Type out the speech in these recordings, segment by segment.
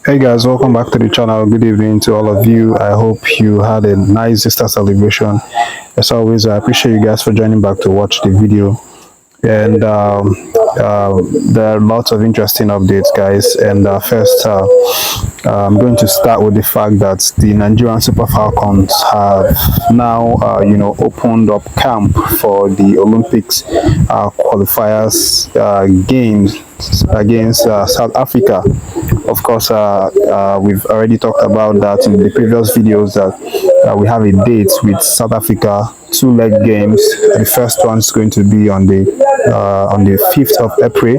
Hey guys, welcome back to the channel. Good evening to all of you. I hope you had a nice Easter celebration. As always, I appreciate you guys for joining back to watch the video. And there are lots of interesting updates, guys. And first, I'm going to start with the fact that the Nigerian Super Falcons have now, opened up camp for the Olympics qualifiers games against South Africa. Of course, we've already talked about that in the previous videos that we have a date with South Africa, two-leg games. The first one is going to be on the 5th of April,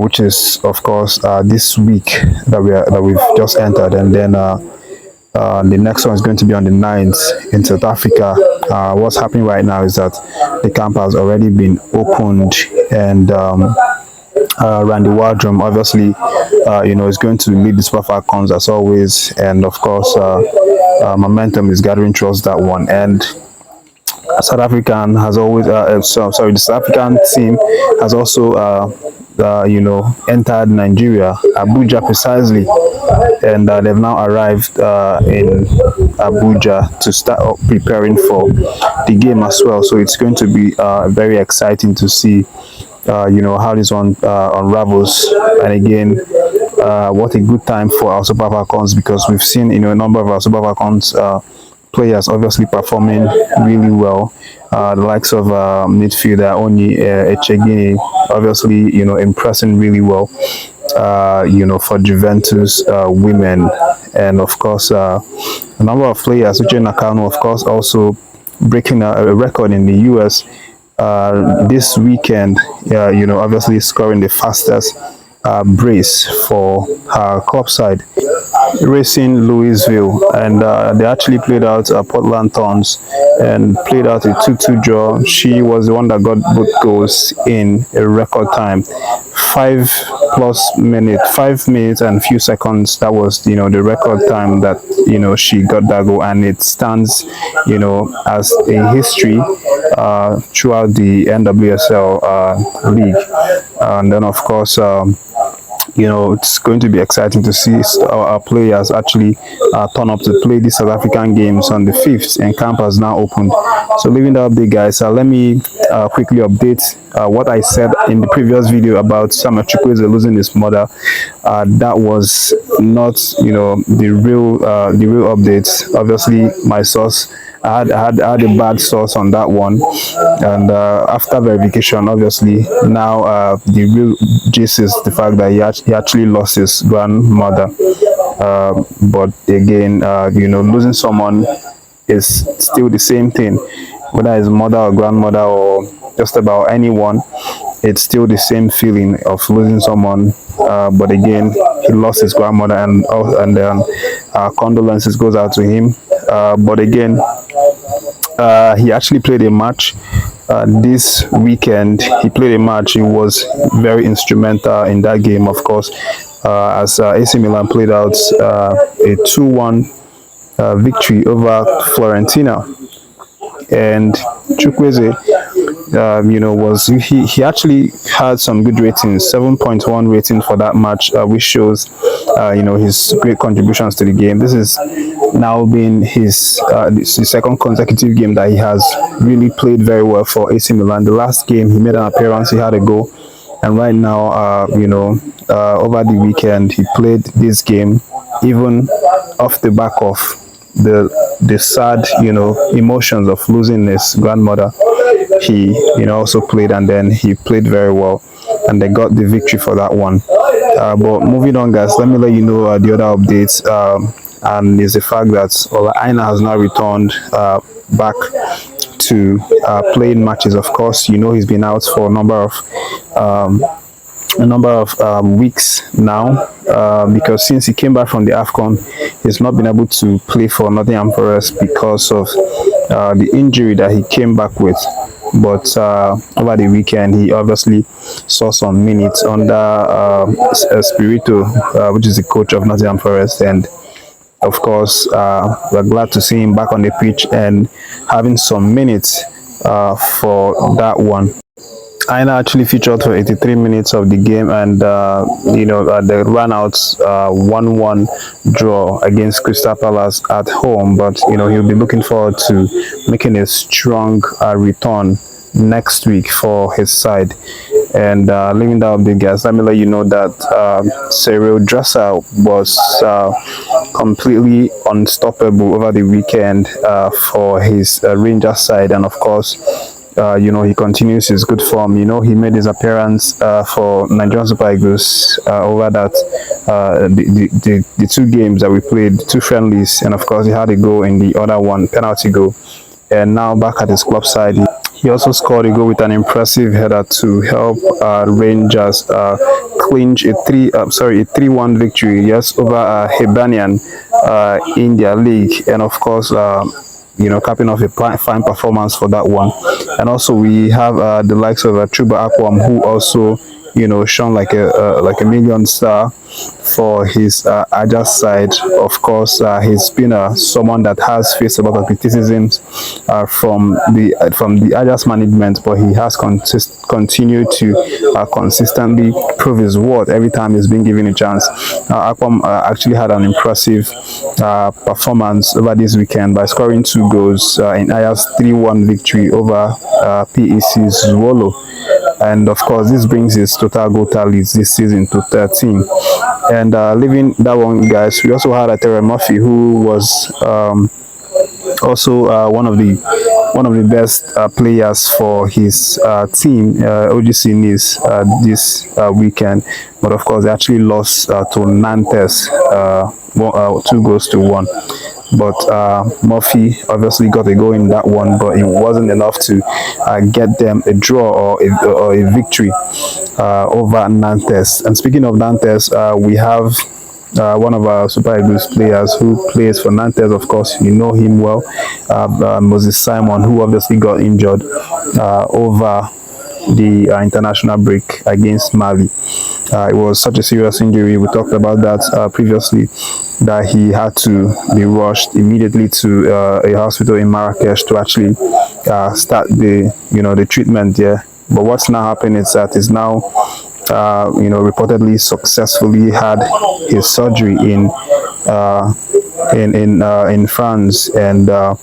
which is of course this week that we've just entered, and then the next one is going to be on the 9th in South Africa. What's happening right now is that the camp has already been opened, and Randy Wardrum obviously is going to lead the Super Falcons as always, and of course momentum is gathering towards that one. And South African has always the South African team has also entered Nigeria, Abuja precisely, and they've now arrived in Abuja to start preparing for the game as well. So it's going to be very exciting to see how this one unravels. And again, what a good time for our Super Falcons, because we've seen a number of our Super Falcons players obviously performing really well. The likes of midfielder Echegini obviously impressing really well for Juventus women. And of course a number of players, Kanu of course also breaking a record in the US this weekend, obviously scoring the fastest brace for her club side, Racing Louisville. And they actually played out Portland Thorns and played out a 2-2 draw. She was the one that got both goals in a record time, 5 minutes and a few seconds. That was the record time that she got that goal, and it stands as a history throughout the NWSL league. And then of course it's going to be exciting to see our players actually turn up to play these South African games on the 5th, and camp has now opened. So leaving that update, guys, let me quickly update what I said in the previous video about Samuel Chukwueze losing his mother. That was not the real updates. Obviously my source, I had a bad source on that one, and after verification, obviously now the real gist is the fact that he actually lost his grandmother. But again, losing someone is still the same thing, whether it's mother or grandmother or just about anyone. It's still the same feeling of losing someone. But again, he lost his grandmother, and then condolences goes out to him. But again, he actually played a match this weekend. He played a match. He was very instrumental in that game, of course, as AC Milan played out a 2-1 victory over Fiorentina. And Chukwueze, he actually had some good ratings, 7.1 rating for that match, which shows his great contributions to the game. This is now been his second consecutive game that he has really played very well for AC Milan. The last game he made an appearance, he had a goal, and right now over the weekend he played this game, even off the back of the sad emotions of losing his grandmother. He also played, and then he played very well, and they got the victory for that one. But moving on, guys, let me let you know the other updates, and is the fact that Aina has now returned back to playing matches. Of course, he's been out for a number of weeks now, because since he came back from the AFCON, he's not been able to play for Nottingham Forest because of the injury that he came back with. But over the weekend, he obviously saw some minutes under Spirito, which is the coach of Nottingham Forest, and of course we're glad to see him back on the pitch and having some minutes for that one. Aina actually featured for 83 minutes of the game, and they ran out 1-1 draw against Crystal Palace at home. But he'll be looking forward to making a strong return next week for his side. And leaving that update, guys, let me let you know that Cyril Dresser was completely unstoppable over the weekend for his Rangers side, and of course, he continues his good form. He made his appearance for Nigerian Super Eagles over that the two games that we played, two friendlies, and of course he had a goal in the other one, penalty goal. And now back at his club side, he also scored a goal with an impressive header to help Rangers clinch a 3-1 victory, yes, over Hibernian in their league. And of course, capping off a fine performance for that one. And also we have the likes of Chuba Aquam, who also shone like a million star for his Ajax side. Of course, he's been someone that has faced a lot of criticisms from the Ajax management, but he has continued to consistently prove his worth every time he's been given a chance. Aquam actually had an impressive performance over this weekend by scoring 2 goals in Ajax 3-1 victory over PEC Zwolle. And of course, this brings his total goal tallies this season to 13. And leaving that one, guys, we also had Terry Murphy, who was also one of the best players for his team, OGC Nice, this weekend. But of course, they actually lost to Nantes 2 goals to 1. But Murphy obviously got a goal in that one, but it wasn't enough to get them a draw or a victory over Nantes. And speaking of Nantes, we have one of our Super Eagles players who plays for Nantes. Of course, you know him well, Moses Simon, who obviously got injured over the international break against Mali. It was such a serious injury. We talked about that previously, that he had to be rushed immediately to a hospital in Marrakesh to actually start the treatment there. But what's now happened is that he's now reportedly successfully had his surgery in France, and the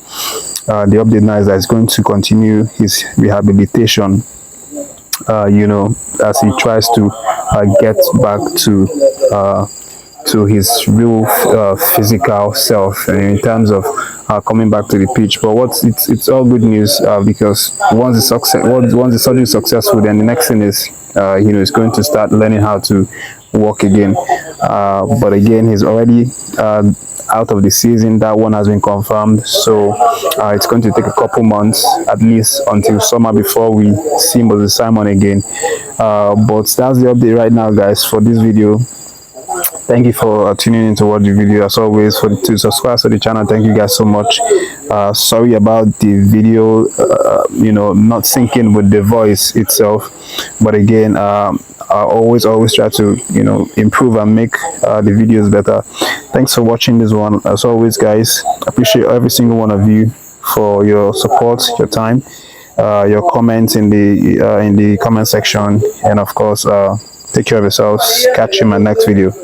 update now is that he's going to continue his rehabilitation as he tries to get back to his real physical self in terms of coming back to the pitch. But it's all good news because once the surgery is successful, then the next thing is he's going to start learning how to walk again. But again, he's already out of the season. That one has been confirmed, so it's going to take a couple months at least until summer before we see Moses Simon again. But that's the update right now, guys, for this video. Thank you for tuning in to watch the video. As always, to subscribe to the channel, thank you guys so much. Sorry about the video not syncing with the voice itself, but again, I always try to improve and make the videos better. Thanks for watching this one. As always, guys, appreciate every single one of you for your support, your time, your comments in the comment section, and of course, take care of yourselves. Catch you in my next video.